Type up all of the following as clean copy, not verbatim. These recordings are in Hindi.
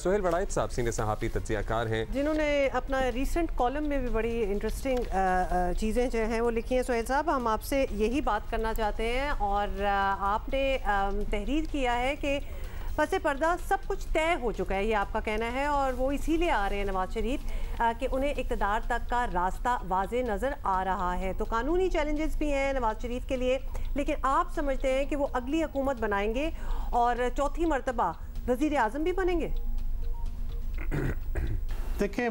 सुहेल बड़ाइच साहब सीनियर सहाफ़ी तज्ज़ियाकार हैं, जिन्होंने अपना रिसेंट कॉलम में भी बड़ी इंटरेस्टिंग चीज़ें जो हैं वो लिखी हैं। सुहेल साहब, हम आपसे यही बात करना चाहते हैं और आपने तहरीर किया है कि पसे पर्दा सब कुछ तय हो चुका है, ये आपका कहना है, और वो इसीलिए आ रहे हैं नवाज शरीफ कि उन्हें इक़्तिदार तक का रास्ता वाज़े नज़र आ रहा है। तो कानूनी चैलेंजेस भी हैं नवाज शरीफ के लिए, लेकिन आप समझते हैं कि वो अगली हुकूमत बनाएंगे और चौथी मरतबा वज़ीर आज़म भी बनेंगे? देखिए,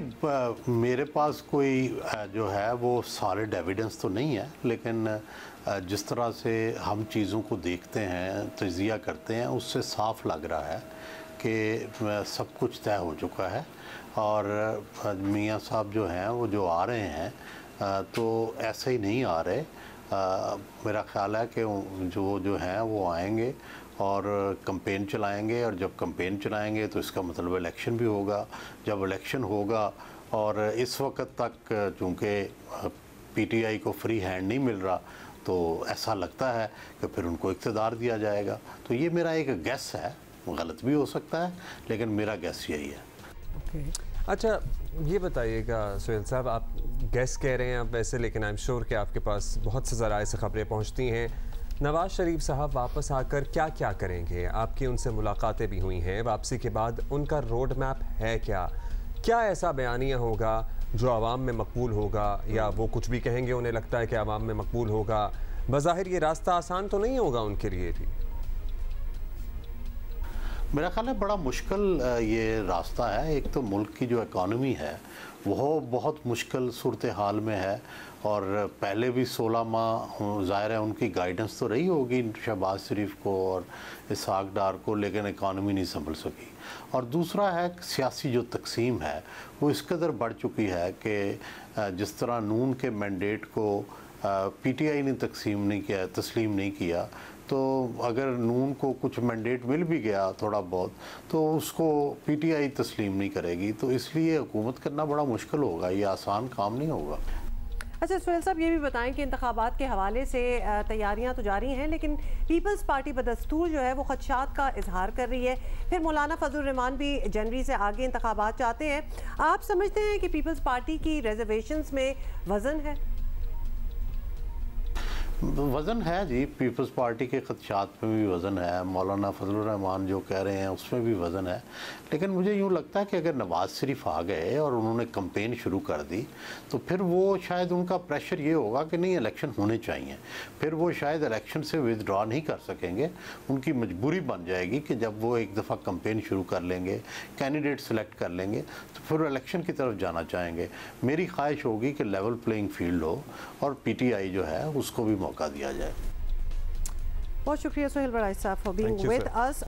मेरे पास कोई जो है वो सॉलिड एविडेंस तो नहीं है, लेकिन जिस तरह से हम चीज़ों को देखते हैं, तजिया करते हैं, उससे साफ लग रहा है कि सब कुछ तय हो चुका है। और मियाँ साहब जो हैं वो जो आ रहे हैं तो ऐसे ही नहीं आ रहे। मेरा ख़्याल है कि जो हैं वो आएंगे और कैंपेन चलाएंगे, और जब कैंपेन चलाएंगे तो इसका मतलब इलेक्शन भी होगा। जब इलेक्शन होगा, और इस वक्त तक चूँकि पीटीआई को फ्री हैंड नहीं मिल रहा, तो ऐसा लगता है कि फिर उनको इक़्तिदार दिया जाएगा। तो ये मेरा एक गैस है, गलत भी हो सकता है, लेकिन मेरा गैस यही है। अच्छा, ये बताइएगा सुहेल साहब, आप गैस कह रहे हैं आप वैसे, लेकिन आई एम श्योर कि आपके पास बहुत से ज़राए से ख़बरें पहुँचती हैं। नवाज शरीफ साहब वापस आकर क्या क्या करेंगे? आपकी उनसे मुलाकातें भी हुई हैं, वापसी के बाद उनका रोड मैप है क्या? क्या ऐसा बयानिया होगा जो आवाम में मकबूल होगा, या वो कुछ भी कहेंगे उन्हें लगता है कि आवाम में मकबूल होगा? बज़ाहिर ये रास्ता आसान तो नहीं होगा उनके लिए भी। मेरा ख्याल है बड़ा मुश्किल ये रास्ता है। एक तो मुल्क की जो इकॉनमी है वो बहुत मुश्किल सूरत हाल में है, और पहले भी 16 माह ज़ाहिर है उनकी गाइडेंस तो रही होगी शहबाज शरीफ को और इसहाक डार को, लेकिन इकॉनमी नहीं संभल सकी। और दूसरा है सियासी जो तकसीम है वो इस कदर बढ़ चुकी है कि जिस तरह नून के मैंडेट को पीटीआई ने तस्लीम नहीं किया, तो अगर नून को कुछ मैंडेट मिल भी गया थोड़ा बहुत, तो उसको पीटीआई तस्लीम नहीं करेगी। तो इसलिए हुकूमत करना बड़ा मुश्किल होगा, ये आसान काम नहीं होगा। अच्छा सुहेल साहब, ये भी बताएं कि इंतखाबात के हवाले से तैयारियां तो जारी हैं, लेकिन पीपल्स पार्टी बदस्तूर जो है वो खदशात का इजहार कर रही है। फिर मौलाना फजल रहमान भी जनवरी से आगे इंतखाबात चाहते हैं। आप समझते हैं कि पीपल्स पार्टी की रिजर्वेशंस में वज़न है? वज़न है जी, पीपल्स पार्टी के खदशात में भी वज़न है, मौलाना फजल रहमान जो कह रहे हैं उसमें भी वज़न है। लेकिन मुझे यूँ लगता है कि अगर नवाज शरीफ आ गए और उन्होंने कैंपेन शुरू कर दी, तो फिर वो शायद उनका प्रेशर ये होगा कि नहीं इलेक्शन होने चाहिए। फिर वो शायद इलेक्शन से विदड्रॉ नहीं कर सकेंगे। उनकी मजबूरी बन जाएगी कि जब वो एक दफ़ा कैंपेन शुरू कर लेंगे, कैंडिडेट सेलेक्ट कर लेंगे, तो फिर इलेक्शन की तरफ जाना चाहेंगे। मेरी ख्वाहिश होगी कि लेवल प्लेइंग फील्ड हो और पीटीआई जो है उसको भी मौका दिया जाए। बहुत शुक्रिया सुहेल बड़ाइच साहब फॉर बीइंग विद अस।